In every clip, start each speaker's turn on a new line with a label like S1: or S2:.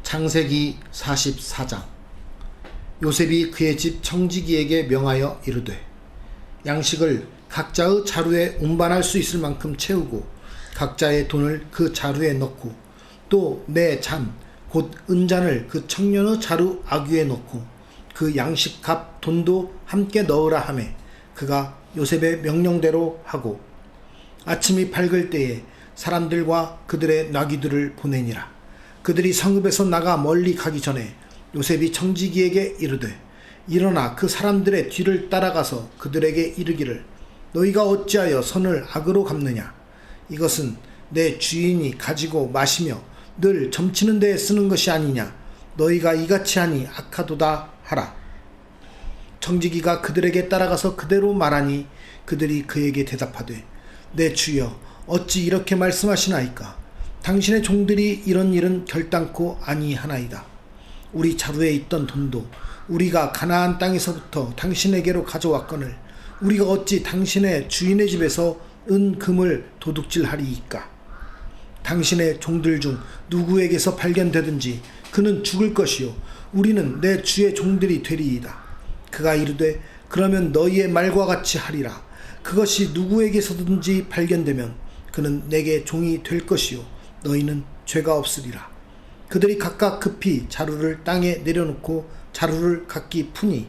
S1: 창세기 44장. 요셉이 그의 집 청지기에게 명하여 이르되 양식을 각자의 자루에 운반할 수 있을 만큼 채우고 각자의 돈을 그 자루에 넣고 또 내 잔 곧 은잔을 그 청년의 자루 아귀에 넣고 그 양식 값 돈도 함께 넣으라 하매 그가 요셉의 명령대로 하고 아침이 밝을 때에 사람들과 그들의 나귀들을 보내니라. 그들이 성읍에서 나가 멀리 가기 전에 요셉이 청지기에게 이르되 일어나 그 사람들의 뒤를 따라가서 그들에게 이르기를 너희가 어찌하여 선을 악으로 갚느냐. 이것은 내 주인이 가지고 마시며 늘 점치는 데에 쓰는 것이 아니냐. 너희가 이같이 하니 악하도다 하라. 청지기가 그들에게 따라가서 그대로 말하니 그들이 그에게 대답하되 내 주여 어찌 이렇게 말씀하시나이까. 당신의 종들이 이런 일은 결단코 아니하나이다. 우리 자루에 있던 돈도 우리가 가나안 땅에서부터 당신에게로 가져왔거늘 우리가 어찌 당신의 주인의 집에서 금을 도둑질하리이까. 당신의 종들 중 누구에게서 발견되든지 그는 죽을 것이요 우리는 내 주의 종들이 되리이다. 그가 이르되 그러면 너희의 말과 같이 하리라. 그것이 누구에게서든지 발견되면 그는 내게 종이 될 것이요 너희는 죄가 없으리라. 그들이 각각 급히 자루를 땅에 내려놓고 자루를 각기 푸니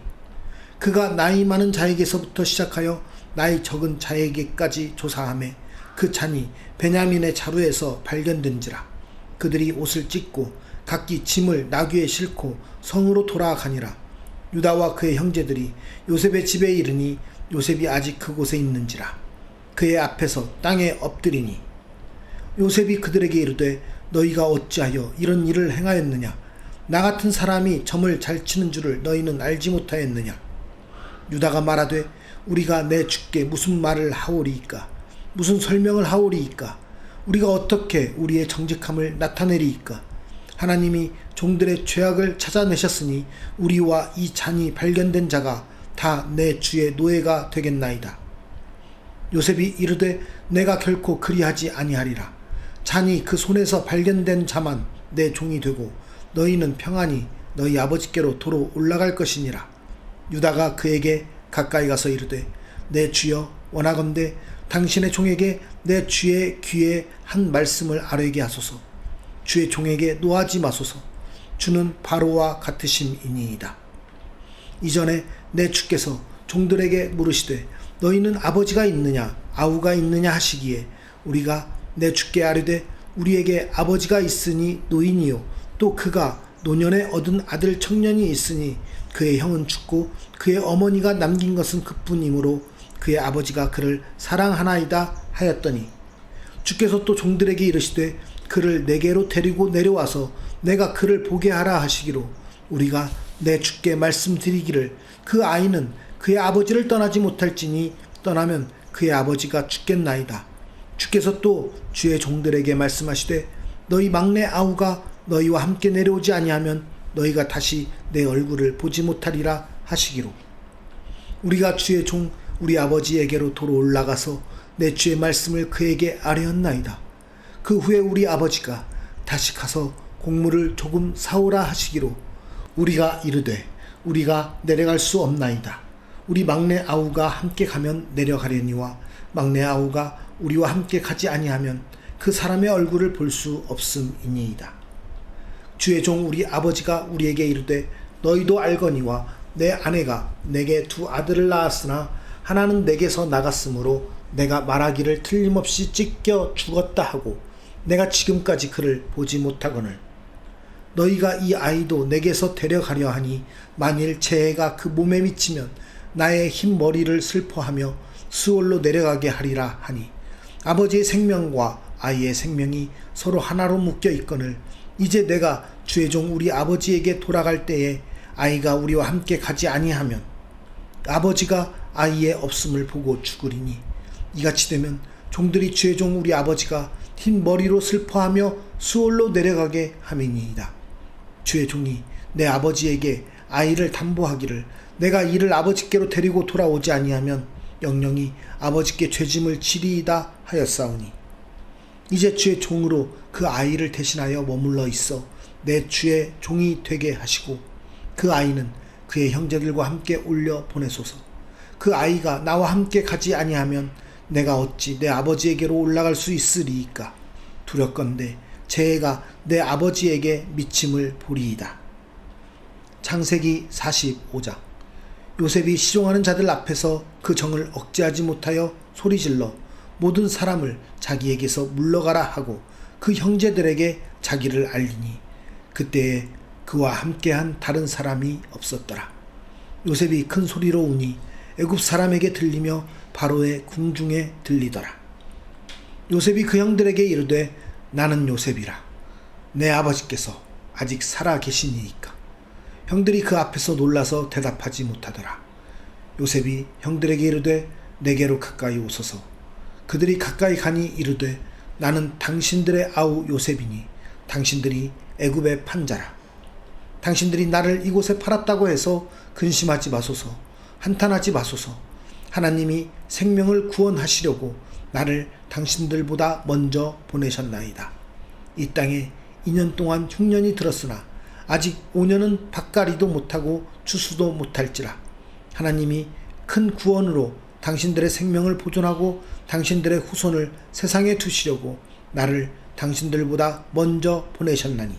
S1: 그가 나이 많은 자에게서부터 시작하여 나이 적은 자에게까지 조사하매 그 잔이 베냐민의 자루에서 발견된지라. 그들이 옷을 찢고 각기 짐을 나귀에 싣고 성으로 돌아가니라. 유다와 그의 형제들이 요셉의 집에 이르니 요셉이 아직 그곳에 있는지라. 그의 앞에서 땅에 엎드리니 요셉이 그들에게 이르되 너희가 어찌하여 이런 일을 행하였느냐. 나 같은 사람이 점을 잘 치는 줄을 너희는 알지 못하였느냐. 유다가 말하되 우리가 내 주께 무슨 말을 하오리이까. 무슨 설명을 하오리이까. 우리가 어떻게 우리의 정직함을 나타내리이까. 하나님이 종들의 죄악을 찾아내셨으니 우리와 이 잔이 발견된 자가 다 내 주의 노예가 되겠나이다. 요셉이 이르되 내가 결코 그리하지 아니하리라. 잔이 그 손에서 발견된 자만 내 종이 되고 너희는 평안히 너희 아버지께로 도로 올라갈 것이니라. 유다가 그에게 가까이 가서 이르되 내 주여 원하건대 당신의 종에게 내 주의 귀에 한 말씀을 아뢰게 하소서. 주의 종에게 노하지 마소서. 주는 바로와 같으심이니이다. 이전에 내 주께서 종들에게 물으시되 너희는 아버지가 있느냐 아우가 있느냐 하시기에 우리가 내 주께 아뢰되 우리에게 아버지가 있으니 노인이요 또 그가 노년에 얻은 아들 청년이 있으니 그의 형은 죽고 그의 어머니가 남긴 것은 그뿐이므로 그의 아버지가 그를 사랑하나이다 하였더니 주께서 또 종들에게 이르시되 그를 내게로 데리고 내려와서 내가 그를 보게 하라 하시기로 우리가 내 주께 말씀드리기를 그 아이는 그의 아버지를 떠나지 못할지니 떠나면 그의 아버지가 죽겠나이다. 주께서 또 주의 종들에게 말씀하시되 너희 막내 아우가 너희와 함께 내려오지 아니하면 너희가 다시 내 얼굴을 보지 못하리라 하시기로 우리가 주의 종 우리 아버지에게로 도로 올라가서 내 주의 말씀을 그에게 아뢰었나이다. 그 후에 우리 아버지가 다시 가서 곡물을 조금 사오라 하시기로 우리가 이르되 우리가 내려갈 수 없나이다. 우리 막내 아우가 함께 가면 내려가려니와 막내 아우가 우리와 함께 가지 아니하면 그 사람의 얼굴을 볼 수 없음이니이다. 주의 종 우리 아버지가 우리에게 이르되 너희도 알거니와 내 아내가 내게 두 아들을 낳았으나 하나는 내게서 나갔으므로 내가 말하기를 틀림없이 찢겨 죽었다 하고 내가 지금까지 그를 보지 못하거늘 너희가 이 아이도 내게서 데려가려 하니 만일 재해가 그 몸에 미치면 나의 흰 머리를 슬퍼하며 수월로 내려가게 하리라 하니 아버지의 생명과 아이의 생명이 서로 하나로 묶여 있거늘 이제 내가 주의 종 우리 아버지에게 돌아갈 때에 아이가 우리와 함께 가지 아니하면 아버지가 아이의 없음을 보고 죽으리니 이같이 되면 종들이 주의 종 우리 아버지가 흰 머리로 슬퍼하며 수월로 내려가게 함이니이다. 주의 종이 내 아버지에게 아이를 담보하기를 내가 이를 아버지께로 데리고 돌아오지 아니하면 영영이 아버지께 죄짐을 지리이다 하였사오니 이제 주의 종으로 그 아이를 대신하여 머물러 있어 내 주의 종이 되게 하시고 그 아이는 그의 형제들과 함께 올려 보내소서. 그 아이가 나와 함께 가지 아니하면 내가 어찌 내 아버지에게로 올라갈 수 있으리이까. 두렵건대 제 애가 내 아버지에게 미침을 보리이다. 창세기 45장. 요셉이 시종하는 자들 앞에서 그 정을 억제하지 못하여 소리질러 모든 사람을 자기에게서 물러가라 하고 그 형제들에게 자기를 알리니 그때에 그와 함께한 다른 사람이 없었더라. 요셉이 큰 소리로 우니 애굽 사람에게 들리며 바로의 궁중에 들리더라. 요셉이 그 형들에게 이르되 나는 요셉이라. 내 아버지께서 아직 살아 계시니이까. 형들이 그 앞에서 놀라서 대답하지 못하더라. 요셉이 형들에게 이르되 내게로 가까이 오소서. 그들이 가까이 가니 이르되 나는 당신들의 아우 요셉이니 당신들이 애굽의 판자라. 당신들이 나를 이곳에 팔았다고 해서 근심하지 마소서. 한탄하지 마소서. 하나님이 생명을 구원하시려고 나를 당신들보다 먼저 보내셨나이다. 이 땅에 2년 동안 흉년이 들었으나 아직 5년은 밭갈이도 못하고 추수도 못할지라. 하나님이 큰 구원으로 당신들의 생명을 보존하고 당신들의 후손을 세상에 두시려고 나를 당신들보다 먼저 보내셨나니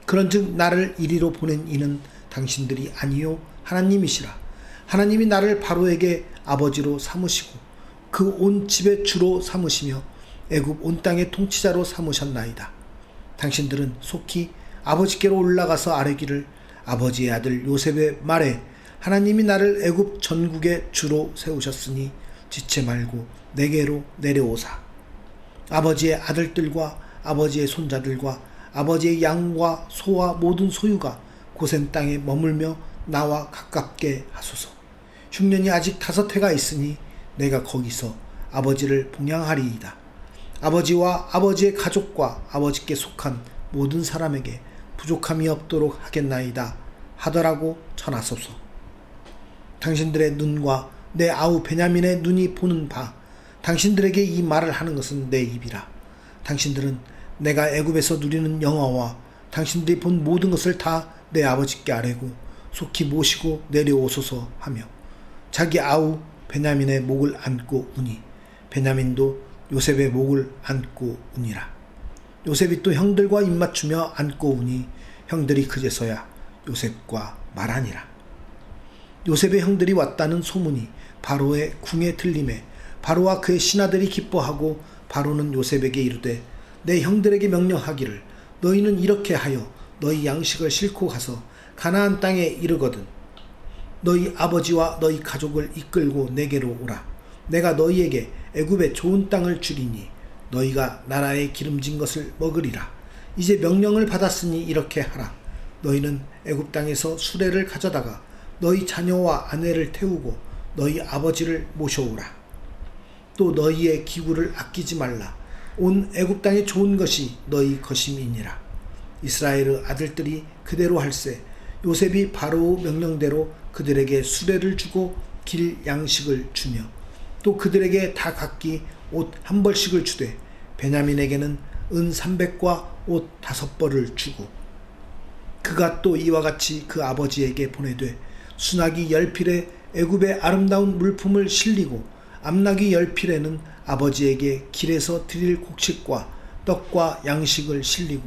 S1: 그런즉 나를 이리로 보낸 이는 당신들이 아니요 하나님이시라. 하나님이 나를 바로에게 아버지로 삼으시고 그 온 집의 주로 삼으시며 애굽 온 땅의 통치자로 삼으셨나이다. 당신들은 속히 아버지께로 올라가서 아뢰기를 아버지의 아들 요셉의 말에 하나님이 나를 애굽 전국의 주로 세우셨으니 지체 말고 내게로 내려오사. 아버지의 아들들과 아버지의 손자들과 아버지의 양과 소와 모든 소유가 고센 땅에 머물며 나와 가깝게 하소서. 흉년이 아직 5해가 있으니 내가 거기서 아버지를 봉양하리이다. 아버지와 아버지의 가족과 아버지께 속한 모든 사람에게 부족함이 없도록 하겠나이다 하더라고 전하소서. 당신들의 눈과 내 아우 베냐민의 눈이 보는 바 당신들에게 이 말을 하는 것은 내 입이라. 당신들은 내가 애굽에서 누리는 영화와 당신들이 본 모든 것을 다 내 아버지께 아뢰고 속히 모시고 내려오소서 하며 자기 아우 베냐민의 목을 안고 우니 베냐민도 요셉의 목을 안고 우니라. 요셉이 또 형들과 입맞추며 안고 우니 형들이 그제서야 요셉과 말하니라. 요셉의 형들이 왔다는 소문이 바로의 궁에 들림에 바로와 그의 신하들이 기뻐하고 바로는 요셉에게 이르되 내 형들에게 명령하기를 너희는 이렇게 하여 너희 양식을 싣고 가서 가나안 땅에 이르거든 너희 아버지와 너희 가족을 이끌고 내게로 오라. 내가 너희에게 애굽의 좋은 땅을 주리니 너희가 나라의 기름진 것을 먹으리라. 이제 명령을 받았으니 이렇게 하라. 너희는 애굽 땅에서 수레를 가져다가 너희 자녀와 아내를 태우고 너희 아버지를 모셔오라. 또 너희의 기구를 아끼지 말라. 온 애굽 땅에 좋은 것이 너희 것임이니라. 이스라엘의 아들들이 그대로 할세. 요셉이 바로 명령대로 그들에게 수레를 주고 길 양식을 주며 또 그들에게 다 각기 옷 1벌씩을 주되 베냐민에게는 은 300과 옷 5벌을 주고 그가 또 이와 같이 그 아버지에게 보내되 수나기 10필에 애굽의 아름다운 물품을 실리고 암나기 10필에는 아버지에게 길에서 드릴 곡식과 떡과 양식을 실리고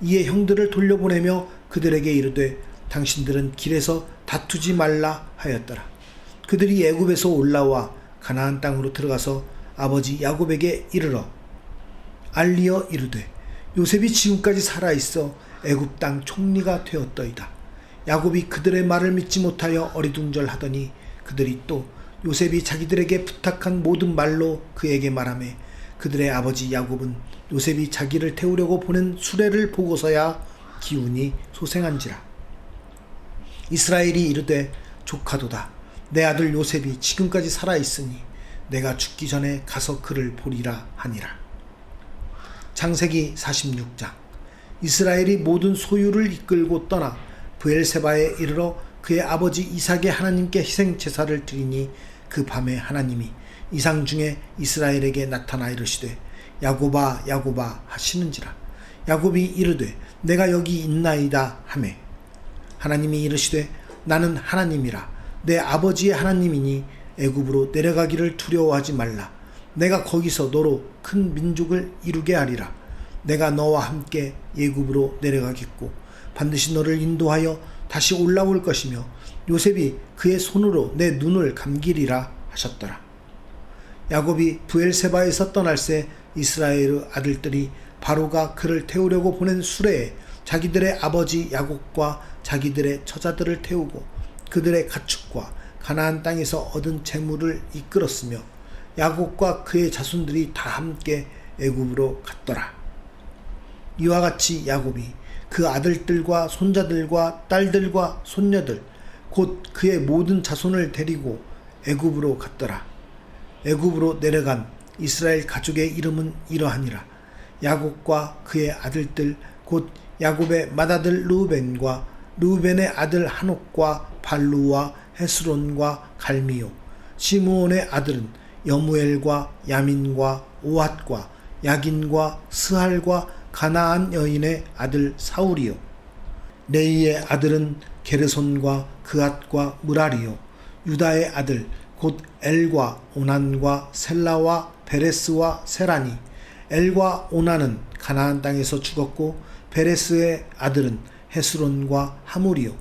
S1: 이에 형들을 돌려보내며 그들에게 이르되 당신들은 길에서 다투지 말라 하였더라. 그들이 애굽에서 올라와 가나안 땅으로 들어가서 아버지 야곱에게 이르러 알리어 이르되 요셉이 지금까지 살아있어 애굽 땅 총리가 되었더이다. 야곱이 그들의 말을 믿지 못하여 어리둥절하더니 그들이 또 요셉이 자기들에게 부탁한 모든 말로 그에게 말하매 그들의 아버지 야곱은 요셉이 자기를 태우려고 보낸 수레를 보고서야 기운이 소생한지라. 이스라엘이 이르되 조카도다. 내 아들 요셉이 지금까지 살아있으니 내가 죽기 전에 가서 그를 보리라 하니라. 창세기 46장. 이스라엘이 모든 소유를 이끌고 떠나 브엘세바에 이르러 그의 아버지 이삭의 하나님께 희생 제사를 드리니 그 밤에 하나님이 이상 중에 이스라엘에게 나타나 이르시되 야곱아 야곱아 하시는지라. 야곱이 이르되 내가 여기 있나이다 하매 하나님이 이르시되 나는 하나님이라 내 아버지의 하나님이니 애굽으로 내려가기를 두려워하지 말라. 내가 거기서 너로 큰 민족을 이루게 하리라. 내가 너와 함께 애굽으로 내려가겠고 반드시 너를 인도하여 다시 올라올 것이며 요셉이 그의 손으로 내 눈을 감기리라 하셨더라. 야곱이 브엘세바에서 떠날새 이스라엘의 아들들이 바로가 그를 태우려고 보낸 수레에 자기들의 아버지 야곱과 자기들의 처자들을 태우고 그들의 가축과 가나안 땅에서 얻은 재물을 이끌었으며 야곱과 그의 자손들이 다 함께 애굽으로 갔더라. 이와 같이 야곱이 그 아들들과 손자들과 딸들과 손녀들 곧 그의 모든 자손을 데리고 애굽으로 갔더라. 애굽으로 내려간 이스라엘 가족의 이름은 이러하니라. 야곱과 그의 아들들 곧 야곱의 맏아들 르우벤과 르우벤의 아들 한옥과 발루와 헤스론과 갈미요. 시므온의 아들은 여무엘과 야민과 오핫과 야긴과 스할과 가나안 여인의 아들 사울이요. 레이의 아들은 게르손과 그앗과 무라리요. 유다의 아들 곧 엘과 오난과 셀라와 베레스와 세라니. 엘과 오난은 가나안 땅에서 죽었고 베레스의 아들은 헤스론과 하물이요.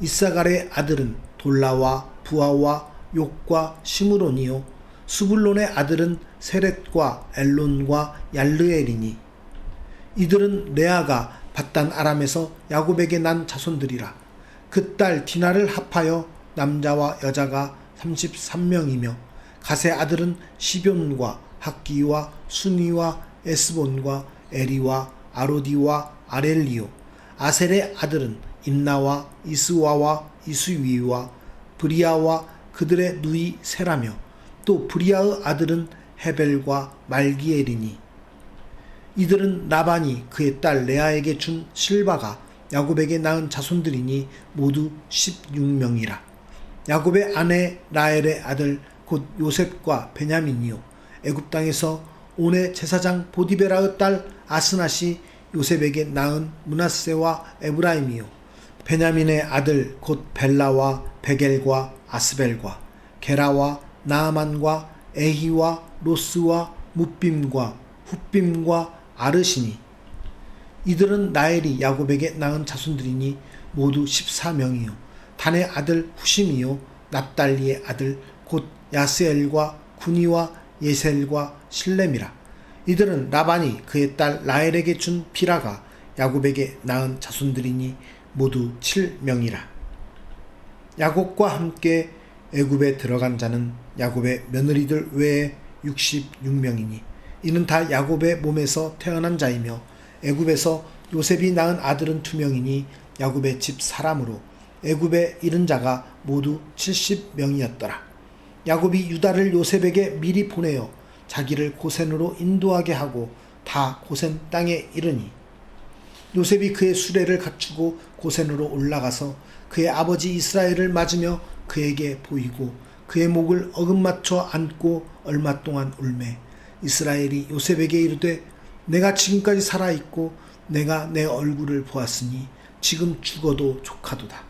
S1: 이사갈의 아들은 돌라와 부아와 욕과 시므론이요. 수불론의 아들은 세렛과 엘론과 얄르엘이니. 이들은 레아가 밧단 아람에서 야곱에게 난 자손들이라. 그 딸 디나를 합하여 남자와 여자가 33명이며 갓의 아들은 시뵈과 학기와 수니와 에스본과 에리와 아로디와 아렐리요. 아셀의 아들은 임나와 이스와와 이수위와 브리아와 그들의 누이 세라며 또 브리아의 아들은 헤벨과 말기엘이니. 이들은 라반이 그의 딸 레아에게 준 실바가 야곱에게 낳은 자손들이니 모두 16명이라. 야곱의 아내 라헬의 아들 곧 요셉과 베냐민이요. 애굽 땅에서 온의 제사장 보디베라의 딸 아스낫이 요셉에게 낳은 므낫세와 에브라임이요. 베냐민의 아들 곧 벨라와 베겔과 아스벨과 게라와 나아만과 에히와 로스와 무빔과 훗빔과 아르시니. 이들은 라헬이 야곱에게 낳은 자손들이니 모두 14명이요. 단의 아들 후심이요. 납달리의 아들 곧 야스엘과 구니와 예셀과 실렘이라. 이들은 라반이 그의 딸 라헬에게 준 비라가 야곱에게 낳은 자손들이니 모두 7명이라. 야곱과 함께 애굽에 들어간 자는 야곱의 며느리들 외에 66명이니 이는 다 야곱의 몸에서 태어난 자이며 애굽에서 요셉이 낳은 아들은 2명이니 야곱의 집 사람으로 애굽에 이른 자가 모두 70명이었더라. 야곱이 유다를 요셉에게 미리 보내어 자기를 고센으로 인도하게 하고 다 고센 땅에 이르니 요셉이 그의 수레를 갖추고 고센으로 올라가서 그의 아버지 이스라엘을 맞으며 그에게 보이고 그의 목을 어긋맞춰 안고 얼마 동안 울매 이스라엘이 요셉에게 이르되 내가 지금까지 살아있고 내가 내 얼굴을 보았으니 지금 죽어도 족하도다.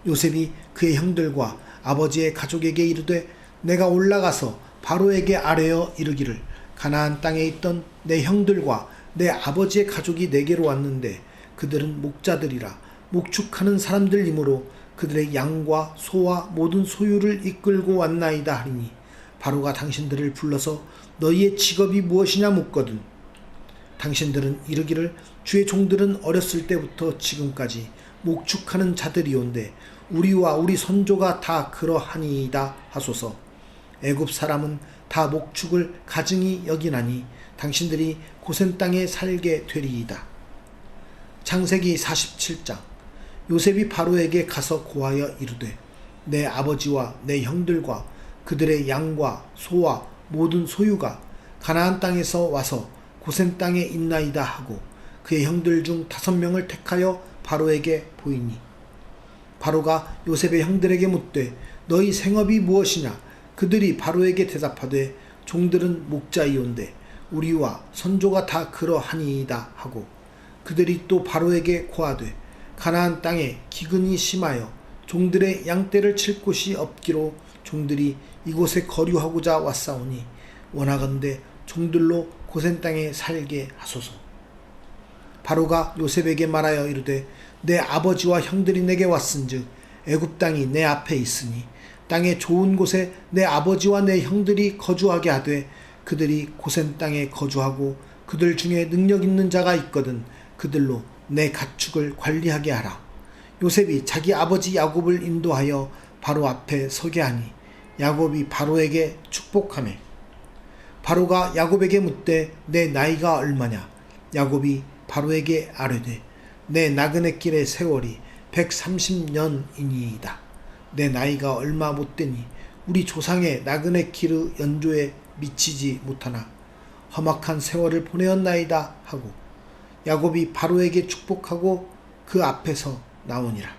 S1: 요셉이 그의 형들과 아버지의 가족에게 이르되 내가 올라가서 바로에게 아뢰어 이르기를 가나안 땅에 있던 내 형들과 내 아버지의 가족이 내게로 왔는데 그들은 목자들이라 목축하는 사람들이므로 그들의 양과 소와 모든 소유를 이끌고 왔나이다 하리니 바로가 당신들을 불러서 너희의 직업이 무엇이냐 묻거든 당신들은 이르기를 주의 종들은 어렸을 때부터 지금까지 목축하는 자들이온데 우리와 우리 선조가 다 그러하니이다 하소서. 애굽 사람은 다 목축을 가증히 여기나니 당신들이 고센 땅에 살게 되리이다. 창세기 47장. 요셉이 바로에게 가서 고하여 이르되 내 아버지와 내 형들과 그들의 양과 소와 모든 소유가 가나안 땅에서 와서 고센 땅에 있나이다 하고 그의 형들 중 5명을 택하여 바로에게 보이니 바로가 요셉의 형들에게 묻되 너희 생업이 무엇이냐? 그들이 바로에게 대답하되 종들은 목자이온데 우리와 선조가 다 그러하니이다 하고 그들이 또 바로에게 고하되 가나안 땅에 기근이 심하여 종들의 양떼를 칠 곳이 없기로 종들이 이곳에 거류하고자 왔사오니 원하건대 종들로 고센 땅에 살게 하소서. 바로가 요셉에게 말하여 이르되 내 아버지와 형들이 내게 왔은즉 애굽 땅이 내 앞에 있으니 땅의 좋은 곳에 내 아버지와 내 형들이 거주하게 하되 그들이 고센 땅에 거주하고 그들 중에 능력 있는 자가 있거든 그들로 내 가축을 관리하게 하라. 요셉이 자기 아버지 야곱을 인도하여 바로 앞에 서게 하니 야곱이 바로에게 축복하매 바로가 야곱에게 묻되 내 나이가 얼마냐. 야곱이 바로에게 아뢰되 내 나그네 길의 세월이 130년이니이다. 내 나이가 얼마 못되니 우리 조상의 나그네 길의 연조에 미치지 못하나 험악한 세월을 보내었나이다 하고 야곱이 바로에게 축복하고 그 앞에서 나오니라.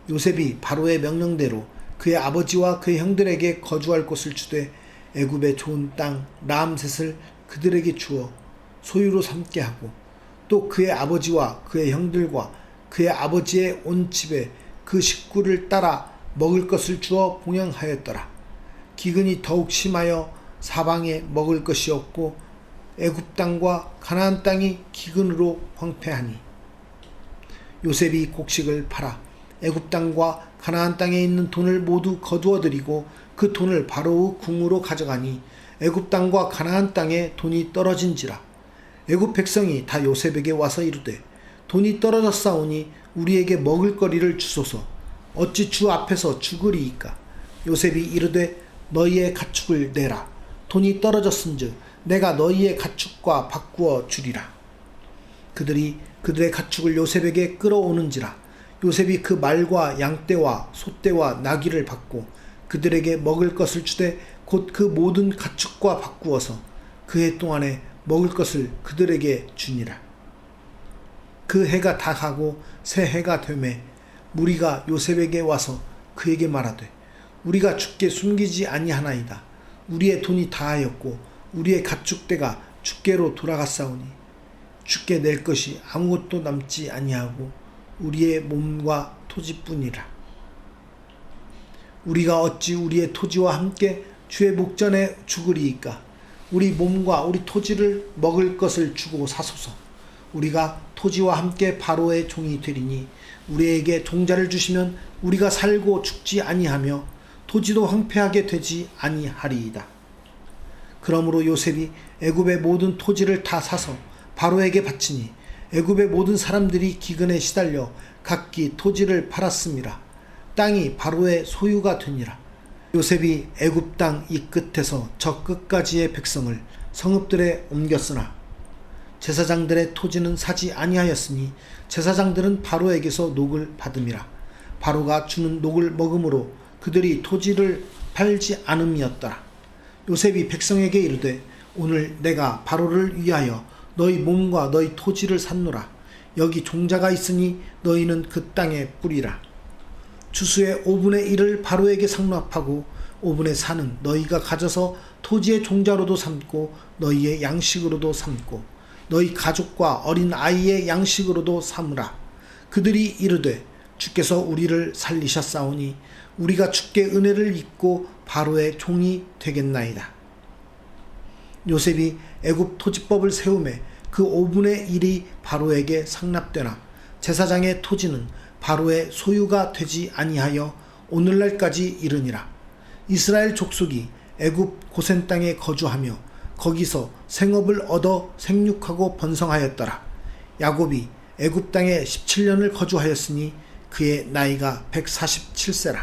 S1: 요셉이 바로의 명령대로 그의 아버지와 그의 형들에게 거주할 곳을 주되 애굽의 좋은 땅 라암셋을 그들에게 주어 소유로 삼게 하고 또 그의 아버지와 그의 형들과 그의 아버지의 온 집에 그 식구를 따라 먹을 것을 주어 봉양하였더라. 기근이 더욱 심하여 사방에 먹을 것이 없고 애굽 땅과 가나안 땅이 기근으로 황폐하니 요셉이 곡식을 팔아 애굽 땅과 가나안 땅에 있는 돈을 모두 거두어들이고 그 돈을 바로의 궁으로 가져가니 애굽 땅과 가나안 땅에 돈이 떨어진지라. 애굽 백성이 다 요셉에게 와서 이르되 돈이 떨어졌사오니 우리에게 먹을 거리를 주소서. 어찌 주 앞에서 죽으리이까. 요셉이 이르되 너희의 가축을 내라. 돈이 떨어졌은즉 내가 너희의 가축과 바꾸어 주리라. 그들이 그들의 가축을 요셉에게 끌어오는지라. 요셉이 그 말과 양떼와 소떼와 나귀를 받고 그들에게 먹을 것을 주되 곧 그 모든 가축과 바꾸어서 그 해 동안에 먹을 것을 그들에게 주니라. 그 해가 다 가고 새 해가 되매 무리가 요셉에게 와서 그에게 말하되 우리가 주께 숨기지 아니하나이다. 우리의 돈이 다하였고 우리의 가축대가 주께로 돌아갔사오니 주께 낼 것이 아무것도 남지 아니하고 우리의 몸과 토지뿐이라. 우리가 어찌 우리의 토지와 함께 주의 목전에 죽으리이까. 우리 몸과 우리 토지를 먹을 것을 주고 사소서. 우리가 토지와 함께 바로의 종이 되리니 우리에게 종자를 주시면 우리가 살고 죽지 아니하며 토지도 황폐하게 되지 아니하리이다. 그러므로 요셉이 애굽의 모든 토지를 다 사서 바로에게 바치니 애굽의 모든 사람들이 기근에 시달려 각기 토지를 팔았음이라. 땅이 바로의 소유가 되니라. 요셉이 애굽 땅 이 끝에서 저 끝까지의 백성을 성읍들에 옮겼으나 제사장들의 토지는 사지 아니하였으니 제사장들은 바로에게서 녹을 받음이라. 바로가 주는 녹을 먹음으로 그들이 토지를 팔지 않음이었더라. 요셉이 백성에게 이르되 오늘 내가 바로를 위하여 너희 몸과 너희 토지를 샀노라. 여기 종자가 있으니 너희는 그 땅에 뿌리라. 추수의 5분의 1을 바로에게 상납하고 5분의 4는 너희가 가져서 토지의 종자로도 삼고 너희의 양식으로도 삼고 너희 가족과 어린 아이의 양식으로도 삼으라. 그들이 이르되 주께서 우리를 살리셨사오니 우리가 주께 은혜를 입고 바로의 종이 되겠나이다. 요셉이 애굽 토지법을 세우매 그 5분의 1이 바로에게 상납되나 제사장의 토지는 바로의 소유가 되지 아니하여 오늘날까지 이르니라. 이스라엘 족속이 애굽 고센 땅에 거주하며 거기서 생업을 얻어 생육하고 번성하였더라. 야곱이 애굽 땅에 17년을 거주하였으니 그의 나이가 147세라.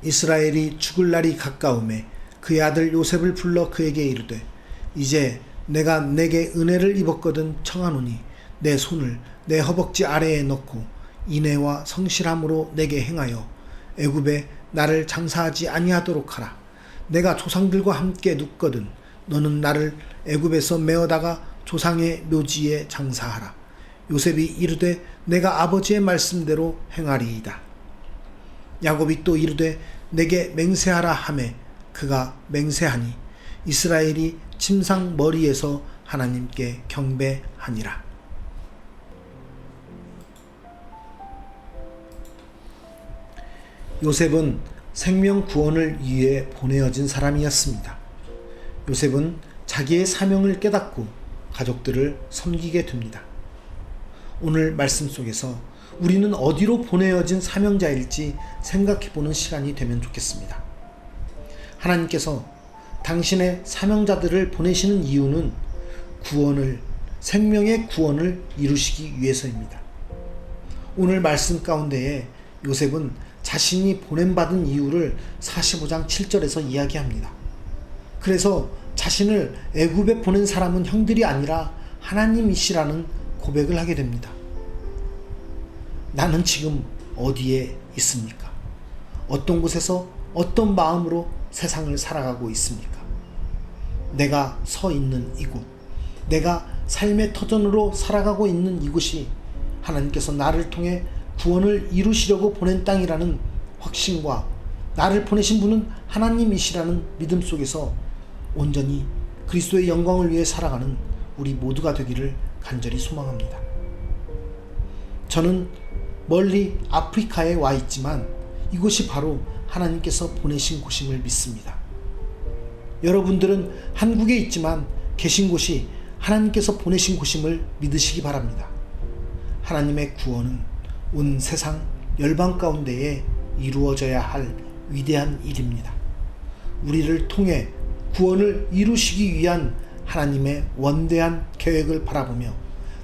S1: 이스라엘이 죽을 날이 가까우매 그의 아들 요셉을 불러 그에게 이르되 이제 내가 내게 은혜를 입었거든 청하노니 내 손을 내 허벅지 아래에 넣고 인애와 성실함으로 내게 행하여 애굽에 나를 장사하지 아니하도록 하라. 내가 조상들과 함께 눕거든 너는 나를 애굽에서 메어다가 조상의 묘지에 장사하라. 요셉이 이르되 내가 아버지의 말씀대로 행하리이다. 야곱이 또 이르되 내게 맹세하라 하매 그가 맹세하니 이스라엘이 침상 머리에서 하나님께 경배하니라. 요셉은 생명 구원을 위해 보내어진 사람이었습니다. 요셉은 자기의 사명을 깨닫고 가족들을 섬기게 됩니다. 오늘 말씀 속에서 우리는 어디로 보내어진 사명자일지 생각해보는 시간이 되면 좋겠습니다. 하나님께서 당신의 사명자들을 보내시는 이유는 생명의 구원을 이루시기 위해서입니다. 오늘 말씀 가운데에 요셉은 자신이 보냄받은 이유를 45장 7절에서 이야기합니다. 그래서 자신을 애굽에 보낸 사람은 형들이 아니라 하나님이시라는 고백을 하게 됩니다. 나는 지금 어디에 있습니까? 어떤 곳에서 어떤 마음으로 세상을 살아가고 있습니까? 내가 서 있는 이곳, 내가 삶의 터전으로 살아가고 있는 이곳이 하나님께서 나를 통해 구원을 이루시려고 보낸 땅이라는 확신과 나를 보내신 분은 하나님이시라는 믿음 속에서 온전히 그리스도의 영광을 위해 살아가는 우리 모두가 되기를 간절히 소망합니다. 저는 멀리 아프리카에 와 있지만 이곳이 바로 하나님께서 보내신 곳임을 믿습니다. 여러분들은 한국에 있지만 계신 곳이 하나님께서 보내신 곳임을 믿으시기 바랍니다. 하나님의 구원은 온 세상 열방 가운데에 이루어져야 할 위대한 일입니다. 우리를 통해 구원을 이루시기 위한 하나님의 원대한 계획을 바라보며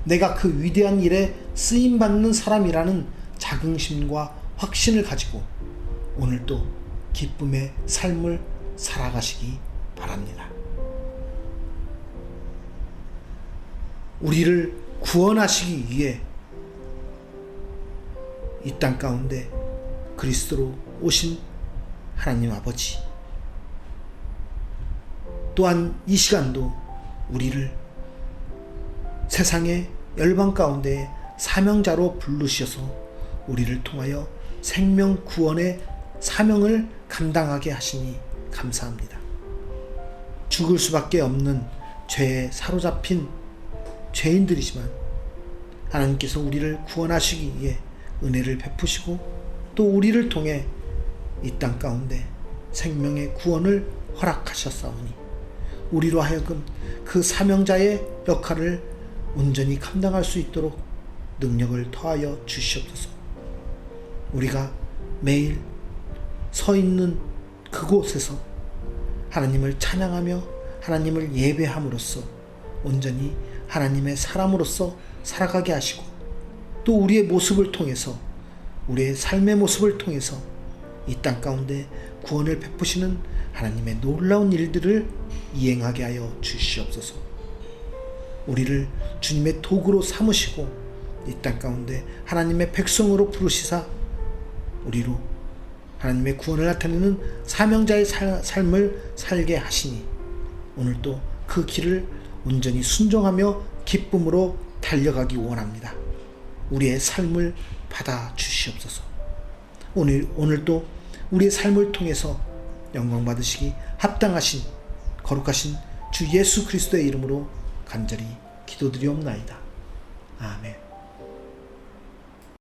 S1: 내가 그 위대한 일에 쓰임받는 사람이라는 자긍심과 확신을 가지고 오늘도 기쁨의 삶을 살아가시기 바랍니다. 우리를 구원하시기 위해 이 땅 가운데 그리스도로 오신 하나님 아버지, 또한 이 시간도 우리를 세상의 열방 가운데 사명자로 부르셔서 우리를 통하여 생명 구원의 사명을 감당하게 하시니 감사합니다. 죽을 수밖에 없는 죄에 사로잡힌 죄인들이지만 하나님께서 우리를 구원하시기 위해 은혜를 베푸시고 또 우리를 통해 이 땅 가운데 생명의 구원을 허락하셨사오니 우리로 하여금 그 사명자의 역할을 온전히 감당할 수 있도록 능력을 더하여 주시옵소서. 우리가 매일 서 있는 그곳에서 하나님을 찬양하며 하나님을 예배함으로써 온전히 하나님의 사람으로서 살아가게 하시고 또 우리의 모습을 통해서 우리의 삶의 모습을 통해서 이 땅 가운데 구원을 베푸시는 하나님의 놀라운 일들을 이행하게 하여 주시옵소서. 우리를 주님의 도구로 삼으시고 이 땅 가운데 하나님의 백성으로 부르시사 우리로 하나님의 구원을 나타내는 사명자의 삶을 살게 하시니 오늘도 그 길을 온전히 순종하며 기쁨으로 달려가기 원합니다. 우리의 삶을 받아 주시옵소서. 오늘도 우리의 삶을 통해서 영광 받으시기 합당하신 거룩하신 주 예수 그리스도의 이름으로 간절히 기도드리옵나이다. 아멘.